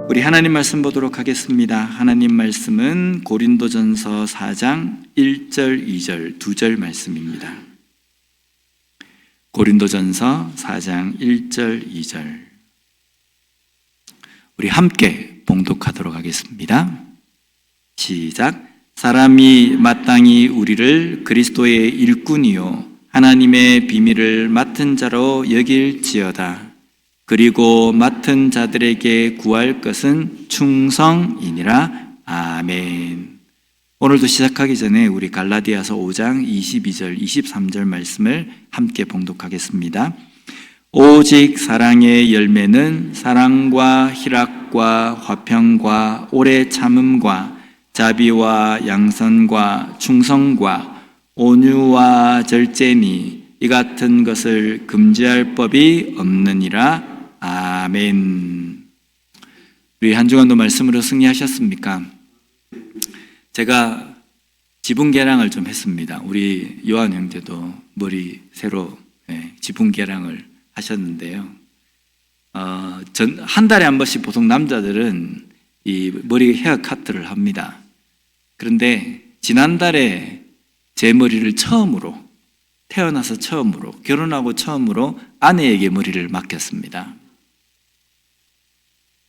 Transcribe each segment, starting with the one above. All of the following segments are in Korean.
우리 하나님 말씀 보도록 하겠습니다. 하나님 말씀은 고린도전서 4장 1절, 2절, 2절 말씀입니다. 고린도전서 4장 1절, 2절. 우리 함께 봉독하도록 하겠습니다. 시작. 사람이 마땅히 우리를 그리스도의 일꾼이요 하나님의 비밀을 맡은 자로 여길지어다. 그리고 맡은 자들에게 구할 것은 충성이니라. 아멘. 오늘도 시작하기 전에 우리 갈라디아서 5장 22절, 23절 말씀을 함께 봉독하겠습니다. 오직 사랑의 열매는 사랑과 희락과 화평과 오래 참음과 자비와 양선과 충성과 온유와 절제니 이 같은 것을 금지할 법이 없느니라. 아멘. 우리 한 주간도 말씀으로 승리하셨습니까? 제가 지붕 개량을 좀 했습니다. 우리 요한 형제도 머리 새로 지붕 개량을 하셨는데요. 한 달에 한 번씩 보통 남자들은 이 머리 헤어 카트를 합니다. 그런데 지난달에 제 머리를 처음으로, 태어나서 처음으로, 결혼하고 처음으로 아내에게 머리를 맡겼습니다.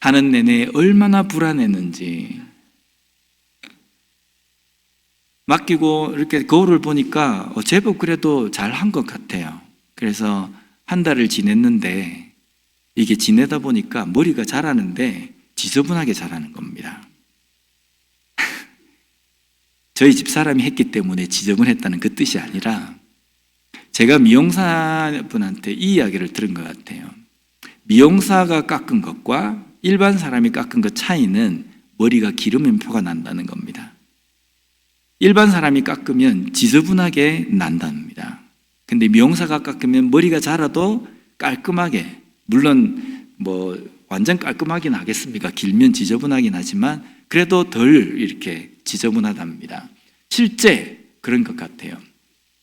하는 내내 얼마나 불안했는지. 맡기고 이렇게 거울을 보니까 제법 그래도 잘 한 것 같아요. 그래서 한 달을 지냈는데 이게 지내다 보니까 머리가 자라는데 지저분하게 자라는 겁니다. 저희 집 사람이 했기 때문에 지저분했다는 그 뜻이 아니라 제가 미용사분한테 이 이야기를 들은 것 같아요. 미용사가 깎은 것과 일반 사람이 깎은 것 차이는 머리가 기르면 표가 난다는 겁니다. 일반 사람이 깎으면 지저분하게 난답니다. 근데 미용사가 깎으면 머리가 자라도 깔끔하게, 물론 완전 깔끔하긴 하겠습니까? 길면 지저분하긴 하지만 그래도 덜 이렇게 지저분하답니다. 실제 그런 것 같아요.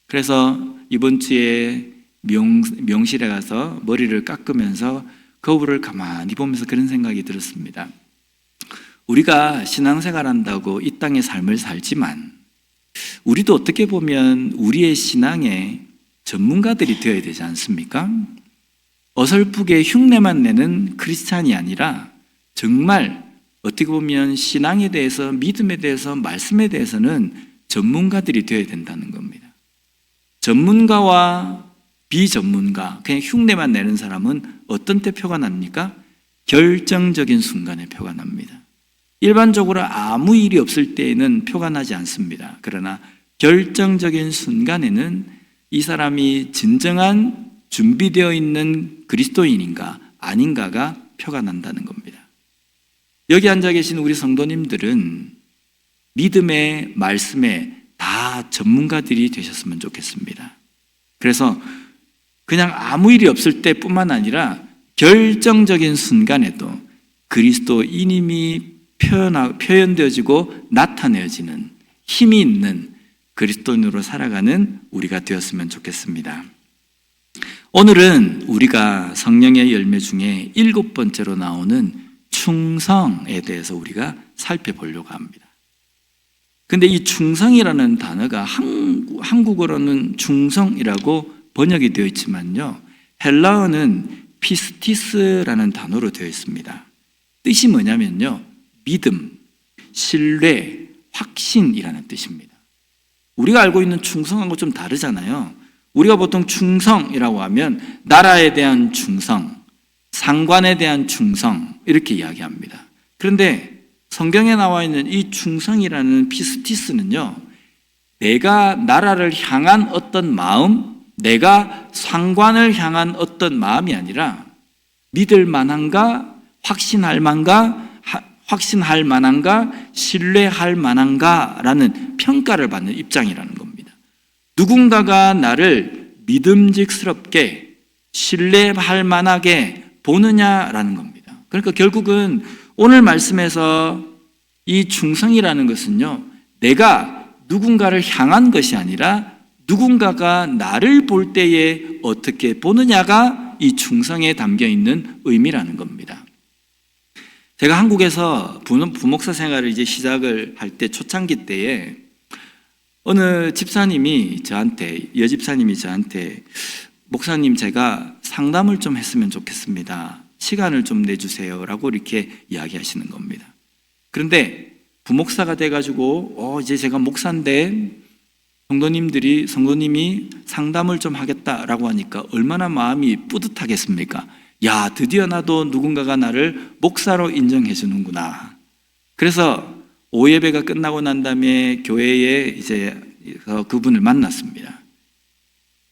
그래서 이번 주에 미용실에 가서 머리를 깎으면서 거울을 가만히 보면서 그런 생각이 들었습니다. 우리가 신앙생활 한다고 이 땅의 삶을 살지만 우리도 어떻게 보면 우리의 신앙의 전문가들이 되어야 되지 않습니까? 어설프게 흉내만 내는 크리스찬이 아니라 정말 어떻게 보면 신앙에 대해서, 믿음에 대해서, 말씀에 대해서는 전문가들이 되어야 된다는 겁니다. 전문가와 비전문가, 그냥 흉내만 내는 사람은 어떤 때 표가 납니까? 결정적인 순간에 표가 납니다. 일반적으로 아무 일이 없을 때에는 표가 나지 않습니다. 그러나 결정적인 순간에는 이 사람이 진정한 준비되어 있는 그리스도인인가 아닌가가 표가 난다는 겁니다. 여기 앉아 계신 우리 성도님들은 믿음의 말씀에 다 전문가들이 되셨으면 좋겠습니다. 그래서 그냥 아무 일이 없을 때뿐만 아니라 결정적인 순간에도 그리스도인임이 표현되어지고 나타내어지는 힘이 있는 그리스도인으로 살아가는 우리가 되었으면 좋겠습니다. 오늘은 우리가 성령의 열매 중에 7번째로 나오는 충성에 대해서 우리가 살펴보려고 합니다. 근데 이 충성이라는 단어가 한국어로는 충성이라고 번역이 되어 있지만요, 헬라어는 피스티스라는 단어로 되어 있습니다. 뜻이 뭐냐면요, 믿음, 신뢰, 확신이라는 뜻입니다. 우리가 알고 있는 충성하고 좀 다르잖아요. 우리가 보통 충성이라고 하면 나라에 대한 충성, 상관에 대한 충성 이렇게 이야기합니다. 그런데 성경에 나와 있는 이 충성이라는 피스티스는요, 내가 나라를 향한 어떤 마음, 내가 상관을 향한 어떤 마음이 아니라 믿을 만한가, 확신할 만한가, 신뢰할 만한가라는 평가를 받는 입장이라는 겁니다. 누군가가 나를 믿음직스럽게 신뢰할 만하게 보느냐라는 겁니다. 그러니까 결국은 오늘 말씀에서 이 충성이라는 것은요, 내가 누군가를 향한 것이 아니라 누군가가 나를 볼 때에 어떻게 보느냐가 이 충성에 담겨 있는 의미라는 겁니다. 제가 한국에서 부목사 생활을 이제 시작을 할 때 초창기 때에 어느 집사님이 저한테, 여집사님이 저한테 목사님 제가 상담을 좀 했으면 좋겠습니다. 시간을 좀 내주세요라고 이렇게 이야기하시는 겁니다. 그런데 부목사가 돼가지고 이제 제가 목사인데 성도님이 상담을 좀 하겠다라고 하니까 얼마나 마음이 뿌듯하겠습니까? 야, 드디어 나도 누군가가 나를 목사로 인정해 주는구나. 그래서 오예배가 끝나고 난 다음에 교회에 이제 그분을 만났습니다.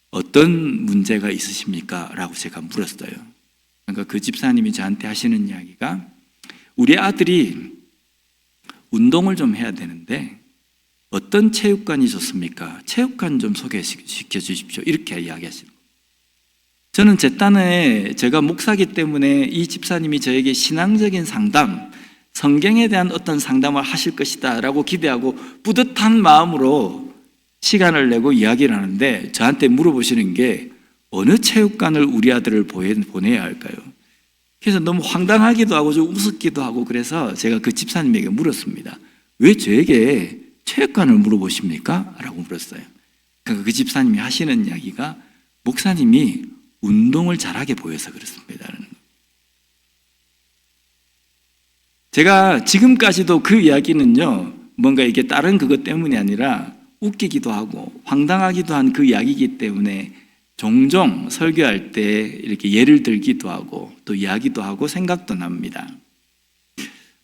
어떤 문제가 있으십니까? 라고 제가 물었어요. 그러니까 그 집사님이 저한테 하시는 이야기가 우리 아들이 운동을 좀 해야 되는데 어떤 체육관이 좋습니까? 체육관 좀 소개시켜 주십시오. 이렇게 이야기하시는 거예요. 저는 제 딴에 제가 목사기 때문에 이 집사님이 저에게 신앙적인 상담, 성경에 대한 어떤 상담을 하실 것이다 라고 기대하고 뿌듯한 마음으로 시간을 내고 이야기를 하는데 저한테 물어보시는 게 어느 체육관을 우리 아들을 보내야 할까요? 그래서 너무 황당하기도 하고 좀 우습기도 하고 그래서 제가 그 집사님에게 물었습니다. 왜 저에게 체육관을 물어보십니까? 라고 물었어요. 그러니까 그 집사님이 하시는 이야기가 목사님이 운동을 잘하게 보여서 그렇습니다. 제가 지금까지도 그 이야기는요, 뭔가 이게 다른 그것 때문이 아니라 웃기기도 하고 황당하기도 한 그 이야기이기 때문에 종종 설교할 때 이렇게 예를 들기도 하고 또 이야기도 하고 생각도 납니다.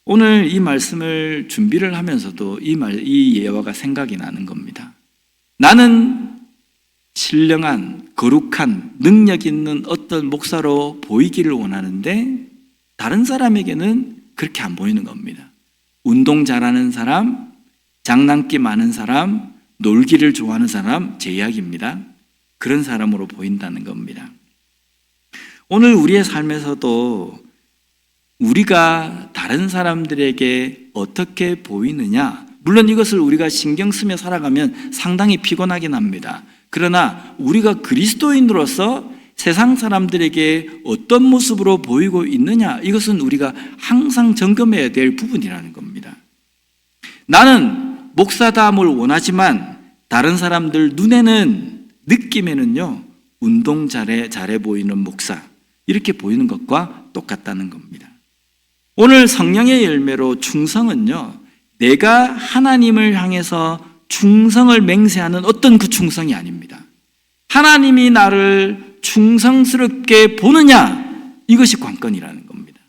오늘 이 말씀을 준비를 하면서도 이 예화가 생각이 나는 겁니다. 나는 신령한, 거룩한, 능력 있는 어떤 목사로 보이기를 원하는데 다른 사람에게는 그렇게 안 보이는 겁니다. 운동 잘하는 사람, 장난기 많은 사람, 놀기를 좋아하는 사람, 제 이야기입니다. 그런 사람으로 보인다는 겁니다. 오늘 우리의 삶에서도 우리가 다른 사람들에게 어떻게 보이느냐, 물론 이것을 우리가 신경 쓰며 살아가면 상당히 피곤하긴 합니다. 그러나 우리가 그리스도인으로서 세상 사람들에게 어떤 모습으로 보이고 있느냐, 이것은 우리가 항상 점검해야 될 부분이라는 겁니다. 나는 목사다움을 원하지만 다른 사람들 눈에는, 느낌에는요, 운동 잘해 보이는 목사, 이렇게 보이는 것과 똑같다는 겁니다. 오늘 성령의 열매로 충성은요, 내가 하나님을 향해서 충성을 맹세하는 어떤 그 충성이 아닙니다. 하나님이 나를 충성스럽게 보느냐, 이것이 관건이라는 겁니다.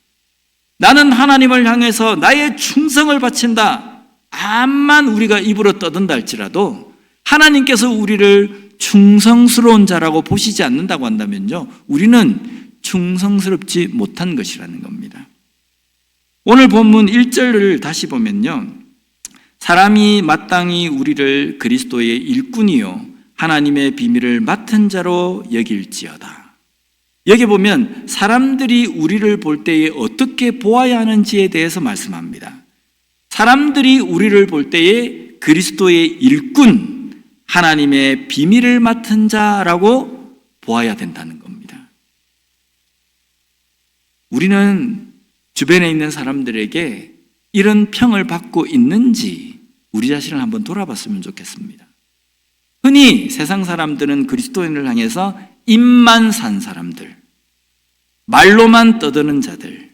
나는 하나님을 향해서 나의 충성을 바친다. 암만 우리가 입으로 떠든다 할지라도 하나님께서 우리를 충성스러운 자라고 보시지 않는다고 한다면요, 우리는 충성스럽지 못한 것이라는 겁니다. 오늘 본문 1절을 다시 보면요, 사람이 마땅히 우리를 그리스도의 일꾼이요 하나님의 비밀을 맡은 자로 여길지어다. 여기 보면 사람들이 우리를 볼 때에 어떻게 보아야 하는지에 대해서 말씀합니다. 사람들이 우리를 볼 때에 그리스도의 일꾼, 하나님의 비밀을 맡은 자라고 보아야 된다는 겁니다. 우리는 주변에 있는 사람들에게 이런 평을 받고 있는지 우리 자신을 한번 돌아봤으면 좋겠습니다. 흔히 세상 사람들은 그리스도인을 향해서 입만 산 사람들, 말로만 떠드는 자들,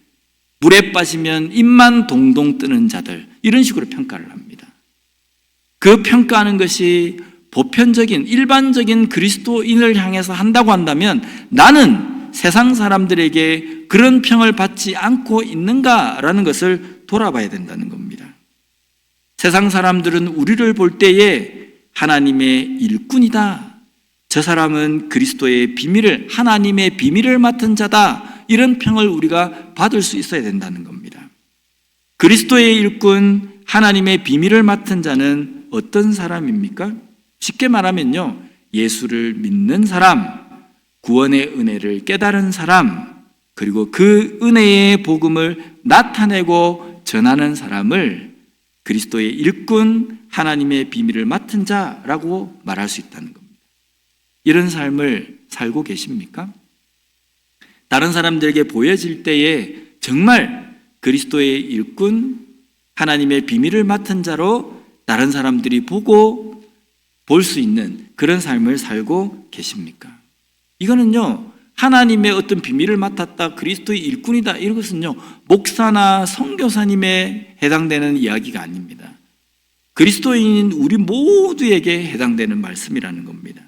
물에 빠지면 입만 동동 뜨는 자들, 이런 식으로 평가를 합니다. 그 평가하는 것이 보편적인, 일반적인 그리스도인을 향해서 한다고 한다면 나는 세상 사람들에게 그런 평을 받지 않고 있는가라는 것을 돌아봐야 된다는 겁니다. 세상 사람들은 우리를 볼 때에 하나님의 일꾼이다, 저 사람은 그리스도의 비밀을, 하나님의 비밀을 맡은 자다, 이런 평을 우리가 받을 수 있어야 된다는 겁니다. 그리스도의 일꾼, 하나님의 비밀을 맡은 자는 어떤 사람입니까? 쉽게 말하면요, 예수를 믿는 사람, 구원의 은혜를 깨달은 사람, 그리고 그 은혜의 복음을 나타내고 전하는 사람을 그리스도의 일꾼, 하나님의 비밀을 맡은 자라고 말할 수 있다는 겁니다. 이런 삶을 살고 계십니까? 다른 사람들에게 보여질 때에 정말 그리스도의 일꾼, 하나님의 비밀을 맡은 자로 다른 사람들이 보고 볼 수 있는 그런 삶을 살고 계십니까? 이거는요, 하나님의 어떤 비밀을 맡았다, 그리스도의 일꾼이다, 이것은요, 목사나 선교사님에 해당되는 이야기가 아닙니다. 그리스도인인 우리 모두에게 해당되는 말씀이라는 겁니다.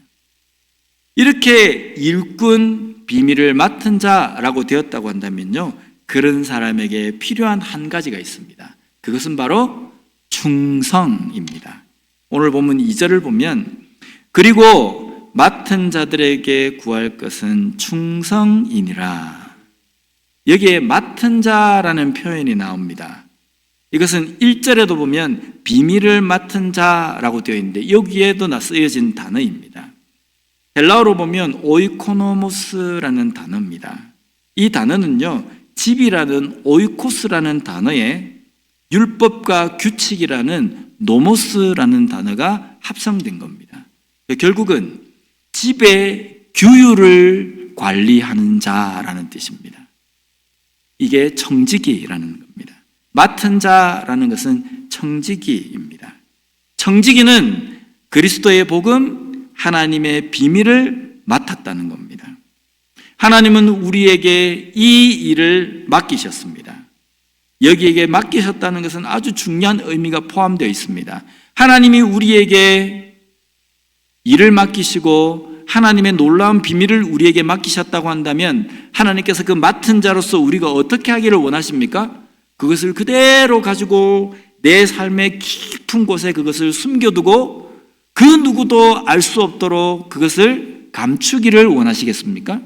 이렇게 일꾼, 비밀을 맡은 자라고 되었다고 한다면요, 그런 사람에게 필요한 한 가지가 있습니다. 그것은 바로 충성입니다. 오늘 본문 2절을 보면, 그리고 맡은 자들에게 구할 것은 충성이니라. 여기에 맡은 자라는 표현이 나옵니다. 이것은 1절에도 보면 비밀을 맡은 자라고 되어 있는데 여기에도 쓰여진 단어입니다. 헬라어로 보면 오이코노모스라는 단어입니다. 이 단어는요, 집이라는 오이코스라는 단어에 율법과 규칙이라는 노모스라는 단어가 합성된 겁니다. 결국은 집의 규율을 관리하는 자라는 뜻입니다. 이게 청지기라는 겁니다. 맡은 자라는 것은 청지기입니다. 청지기는 그리스도의 복음, 하나님의 비밀을 맡았다는 겁니다. 하나님은 우리에게 이 일을 맡기셨습니다. 여기에게 맡기셨다는 것은 아주 중요한 의미가 포함되어 있습니다. 하나님이 우리에게 일을 맡기시고 하나님의 놀라운 비밀을 우리에게 맡기셨다고 한다면 하나님께서 그 맡은 자로서 우리가 어떻게 하기를 원하십니까? 그것을 그대로 가지고 내 삶의 깊은 곳에 그것을 숨겨두고 그 누구도 알 수 없도록 그것을 감추기를 원하시겠습니까?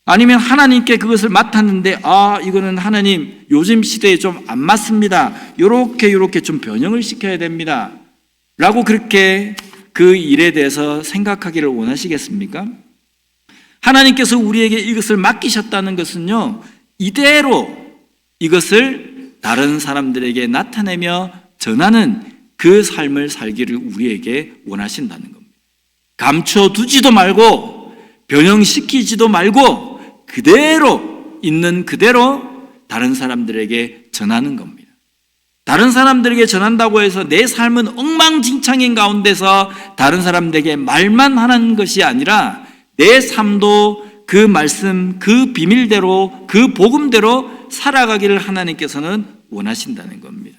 아니면 하나님께 그것을 맡았는데 이거는 하나님 요즘 시대에 좀 안 맞습니다. 요렇게 좀 변형을 시켜야 됩니다. 라고 그렇게 그 일에 대해서 생각하기를 원하시겠습니까? 하나님께서 우리에게 이것을 맡기셨다는 것은요, 이대로 이것을 다른 사람들에게 나타내며 전하는 그 삶을 살기를 우리에게 원하신다는 겁니다. 감춰두지도 말고 변형시키지도 말고 그대로 있는 그대로 다른 사람들에게 전하는 겁니다. 다른 사람들에게 전한다고 해서 내 삶은 엉망진창인 가운데서 다른 사람들에게 말만 하는 것이 아니라 내 삶도 그 말씀, 그 비밀대로, 그 복음대로 살아가기를 하나님께서는 원하신다는 겁니다.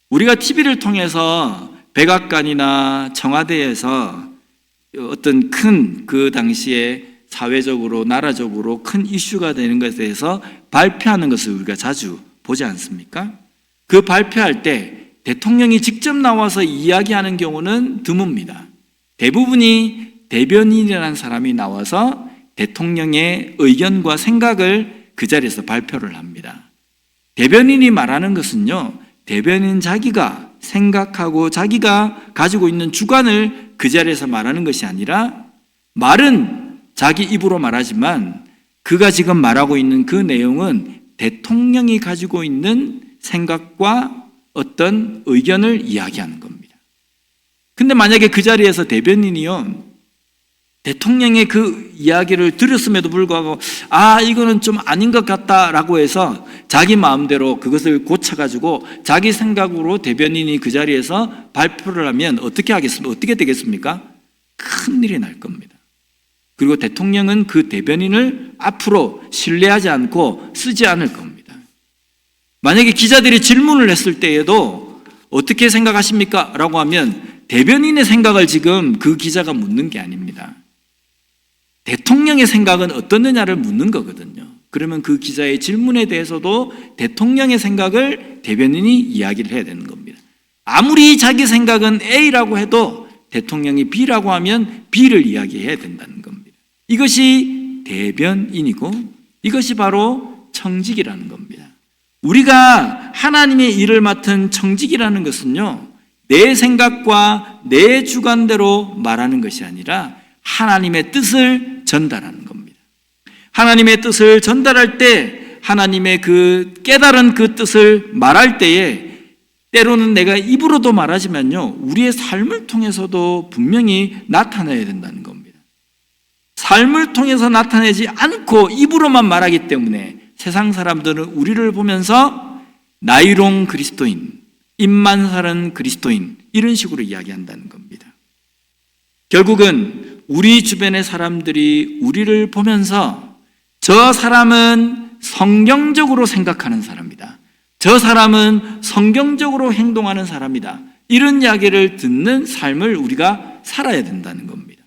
우리가 TV를 통해서 백악관이나 청와대에서 어떤 큰 그 당시에 사회적으로, 나라적으로 큰 이슈가 되는 것에 대해서 발표하는 것을 우리가 자주 보지 않습니까? 그 발표할 때 대통령이 직접 나와서 이야기하는 경우는 드뭅니다. 대부분이 대변인이라는 사람이 나와서 대통령의 의견과 생각을 그 자리에서 발표를 합니다. 대변인이 말하는 것은요, 대변인 자기가 생각하고 자기가 가지고 있는 주관을 그 자리에서 말하는 것이 아니라 말은 자기 입으로 말하지만 그가 지금 말하고 있는 그 내용은 대통령이 가지고 있는 생각과 어떤 의견을 이야기하는 겁니다. 근데 만약에 그 자리에서 대변인이요, 대통령의 그 이야기를 들었음에도 불구하고 이거는 좀 아닌 것 같다라고 해서 자기 마음대로 그것을 고쳐가지고 자기 생각으로 대변인이 그 자리에서 발표를 하면 어떻게 하겠습니까? 어떻게 되겠습니까? 큰일이 날 겁니다. 그리고 대통령은 그 대변인을 앞으로 신뢰하지 않고 쓰지 않을 겁니다. 만약에 기자들이 질문을 했을 때에도 어떻게 생각하십니까? 라고 하면 대변인의 생각을 지금 그 기자가 묻는 게 아닙니다. 대통령의 생각은 어떻느냐를 묻는 거거든요. 그러면 그 기자의 질문에 대해서도 대통령의 생각을 대변인이 이야기를 해야 되는 겁니다. 아무리 자기 생각은 A라고 해도 대통령이 B라고 하면 B를 이야기해야 된다는 겁니다. 이것이 대변인이고 이것이 바로 청직이라는 겁니다. 우리가 하나님의 일을 맡은 청직이라는 것은요, 내 생각과 내 주관대로 말하는 것이 아니라 하나님의 뜻을 전달하는 겁니다. 하나님의 뜻을 전달할 때 하나님의 그 깨달은 그 뜻을 말할 때에 때로는 내가 입으로도 말하지만요, 우리의 삶을 통해서도 분명히 나타나야 된다는 겁니다. 삶을 통해서 나타내지 않고 입으로만 말하기 때문에 세상 사람들은 우리를 보면서 나이롱 그리스도인, 입만 사는 그리스도인, 이런 식으로 이야기한다는 겁니다. 결국은 우리 주변의 사람들이 우리를 보면서 저 사람은 성경적으로 생각하는 사람이다, 저 사람은 성경적으로 행동하는 사람이다, 이런 이야기를 듣는 삶을 우리가 살아야 된다는 겁니다.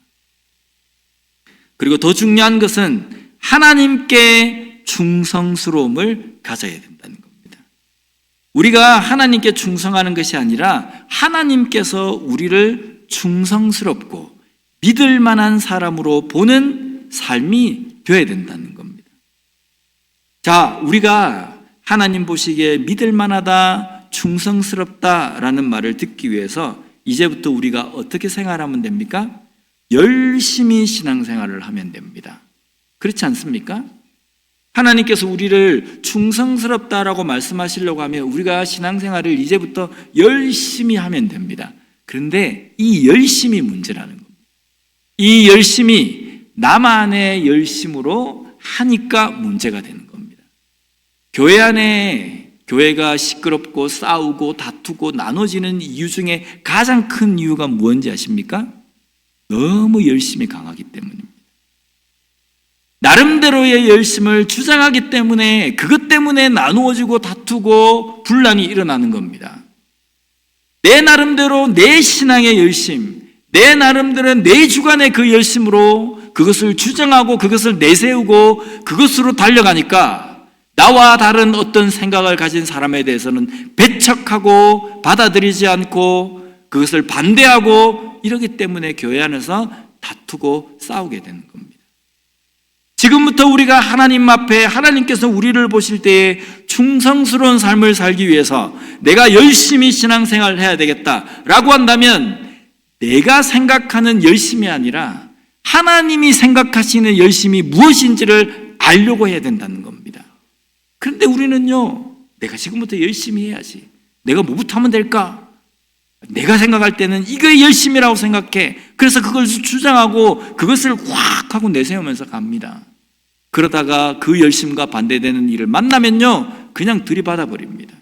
그리고 더 중요한 것은 하나님께 충성스러움을 가져야 된다는 겁니다. 우리가 하나님께 충성하는 것이 아니라 하나님께서 우리를 충성스럽고 믿을 만한 사람으로 보는 삶이 되어야 된다는 겁니다. 자, 우리가 하나님 보시기에 믿을 만하다, 충성스럽다라는 말을 듣기 위해서 이제부터 우리가 어떻게 생활하면 됩니까? 열심히 신앙생활을 하면 됩니다. 그렇지 않습니까? 하나님께서 우리를 충성스럽다라고 말씀하시려고 하면 우리가 신앙생활을 이제부터 열심히 하면 됩니다. 그런데 이 열심이 문제라는 겁니다. 이 열심이 나만의 열심으로 하니까 문제가 되는 겁니다. 교회 안에 교회가 시끄럽고 싸우고 다투고 나눠지는 이유 중에 가장 큰 이유가 뭔지 아십니까? 너무 열심히 강하기 때문입니다. 나름대로의 열심을 주장하기 때문에 그것 때문에 나누어지고 다투고 분란이 일어나는 겁니다. 내 나름대로 내 신앙의 열심, 내 나름대로 내 주관의 그 열심으로 그것을 주장하고 그것을 내세우고 그것으로 달려가니까 나와 다른 어떤 생각을 가진 사람에 대해서는 배척하고 받아들이지 않고 그것을 반대하고 이러기 때문에 교회 안에서 다투고 싸우게 되는 겁니다. 지금부터 우리가 하나님 앞에 하나님께서 우리를 보실 때에 충성스러운 삶을 살기 위해서 내가 열심히 신앙생활을 해야 되겠다라고 한다면 내가 생각하는 열심이 아니라 하나님이 생각하시는 열심이 무엇인지를 알려고 해야 된다는 겁니다. 그런데 우리는요, 내가 지금부터 열심히 해야지, 내가 뭐부터 하면 될까? 내가 생각할 때는 이게 열심이라고 생각해. 그래서 그걸 주장하고 그것을 확 하고 내세우면서 갑니다. 그러다가 그 열심과 반대되는 일을 만나면요, 그냥 들이받아 버립니다.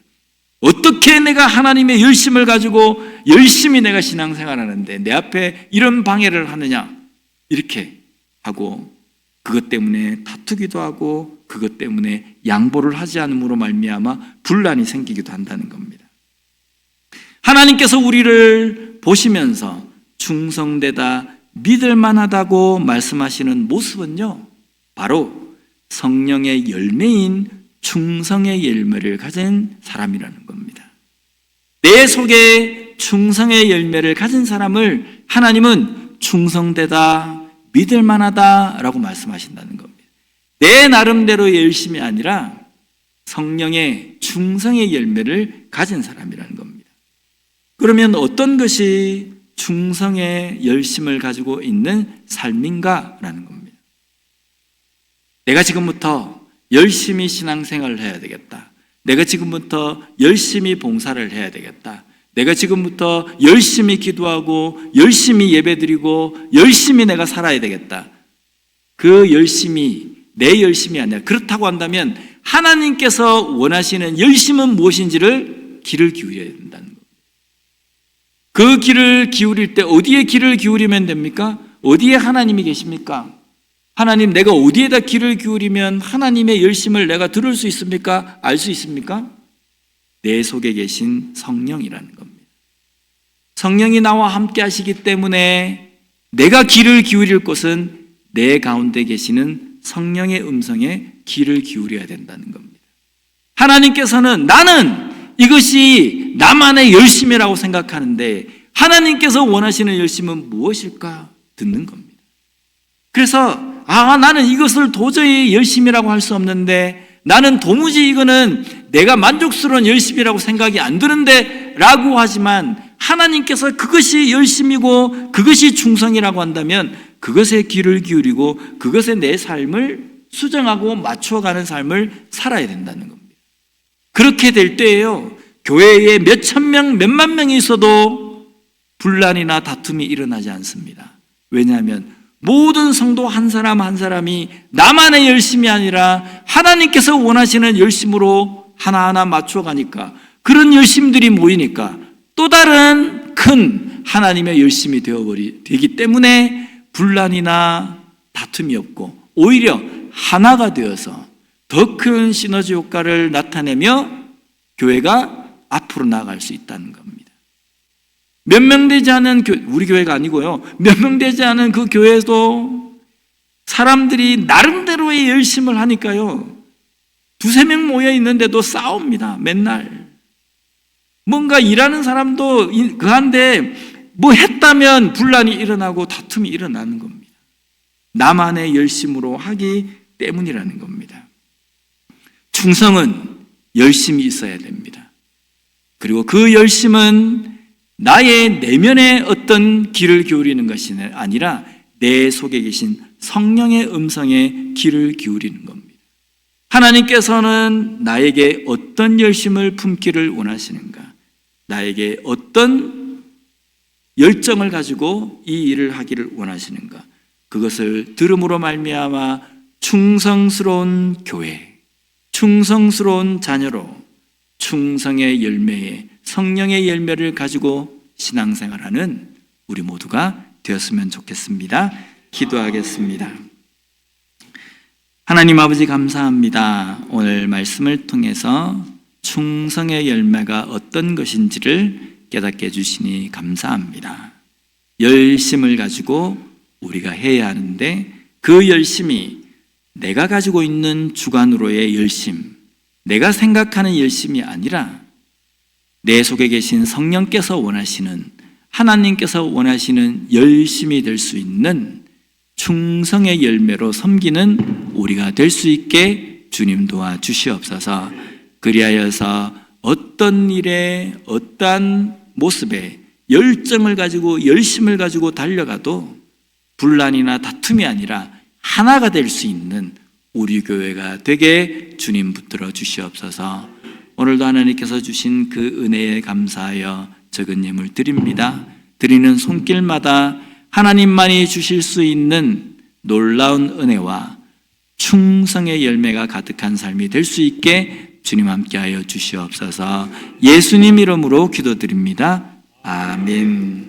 어떻게 내가 하나님의 열심을 가지고 열심히 내가 신앙생활하는데 내 앞에 이런 방해를 하느냐, 이렇게 하고 그것 때문에 다투기도 하고 그것 때문에 양보를 하지 않음으로 말미암아 분란이 생기기도 한다는 겁니다. 하나님께서 우리를 보시면서 충성되다, 믿을 만하다고 말씀하시는 모습은요, 바로 성령의 열매인 충성의 열매를 가진 사람이라는 겁니다. 내 속에 충성의 열매를 가진 사람을 하나님은 충성되다, 믿을 만하다라고 말씀하신다는 겁니다. 내 나름대로의 열심이 아니라 성령의 충성의 열매를 가진 사람이라는 겁니다. 그러면 어떤 것이 충성의 열심을 가지고 있는 삶인가라는 겁니다. 내가 지금부터 열심히 신앙생활을 해야 되겠다. 내가 지금부터 열심히 봉사를 해야 되겠다. 내가 지금부터 열심히 기도하고 열심히 예배드리고 열심히 내가 살아야 되겠다. 그 열심이 내 열심이 아니라, 그렇다고 한다면 하나님께서 원하시는 열심은 무엇인지를 귀를 기울여야 된다는 겁니다. 그 귀를 기울일 때 어디에 귀를 기울이면 됩니까? 어디에 하나님이 계십니까? 하나님, 내가 어디에다 귀를 기울이면 하나님의 열심을 내가 들을 수 있습니까? 알 수 있습니까? 내 속에 계신 성령이라는 겁니다. 성령이 나와 함께 하시기 때문에 내가 귀를 기울일 것은 내 가운데 계시는 성령의 음성에 귀를 기울여야 된다는 겁니다. 하나님께서는 나는 이것이 나만의 열심이라고 생각하는데 하나님께서 원하시는 열심은 무엇일까? 듣는 겁니다. 그래서 나는 이것을 도저히 열심이라고 할 수 없는데, 나는 도무지 이거는 내가 만족스러운 열심이라고 생각이 안 드는데 라고 하지만 하나님께서 그것이 열심이고 그것이 충성이라고 한다면 그것에 귀를 기울이고 그것에 내 삶을 수정하고 맞춰가는 삶을 살아야 된다는 겁니다. 그렇게 될 때에요, 교회에 몇천 명, 몇만 명이 있어도 분란이나 다툼이 일어나지 않습니다. 왜냐하면 모든 성도 한 사람 한 사람이 나만의 열심이 아니라 하나님께서 원하시는 열심으로 하나하나 맞춰가니까, 그런 열심들이 모이니까 또 다른 큰 하나님의 열심이 되기 때문에 분란이나 다툼이 없고 오히려 하나가 되어서 더 큰 시너지 효과를 나타내며 교회가 앞으로 나아갈 수 있다는 겁니다. 몇 명 되지 않은 우리 교회가 아니고요, 몇 명 되지 않은 그 교회도 사람들이 나름대로의 열심을 하니까요, 두세 명 모여 있는데도 싸웁니다. 맨날 뭔가 일하는 사람도 그한데 뭐 했다면 분란이 일어나고 다툼이 일어나는 겁니다. 나만의 열심으로 하기 때문이라는 겁니다. 충성은 열심이 있어야 됩니다. 그리고 그 열심은 나의 내면에 어떤 귀를 기울이는 것이 아니라 내 속에 계신 성령의 음성에 귀를 기울이는 겁니다. 하나님께서는 나에게 어떤 열심을 품기를 원하시는가, 나에게 어떤 열정을 가지고 이 일을 하기를 원하시는가, 그것을 들음으로 말미암아 충성스러운 교회, 충성스러운 자녀로 충성의 열매에 성령의 열매를 가지고 신앙생활하는 우리 모두가 되었으면 좋겠습니다. 기도하겠습니다. 하나님 아버지, 감사합니다. 오늘 말씀을 통해서 충성의 열매가 어떤 것인지를 깨닫게 해주시니 감사합니다. 열심을 가지고 우리가 해야 하는데, 그 열심이 내가 가지고 있는 주관으로의 열심, 내가 생각하는 열심이 아니라 내 속에 계신 성령께서 원하시는, 하나님께서 원하시는 열심이 될 수 있는 충성의 열매로 섬기는 우리가 될 수 있게 주님 도와주시옵소서. 그리하여서 어떤 일에, 어떠한 모습에 열정을 가지고 열심을 가지고 달려가도 분란이나 다툼이 아니라 하나가 될 수 있는 우리 교회가 되게 주님 붙들어 주시옵소서. 오늘도 하나님께서 주신 그 은혜에 감사하여 적은 예물 드립니다. 드리는 손길마다 하나님만이 주실 수 있는 놀라운 은혜와 충성의 열매가 가득한 삶이 될 수 있게 주님 함께하여 주시옵소서. 예수님 이름으로 기도드립니다. 아멘.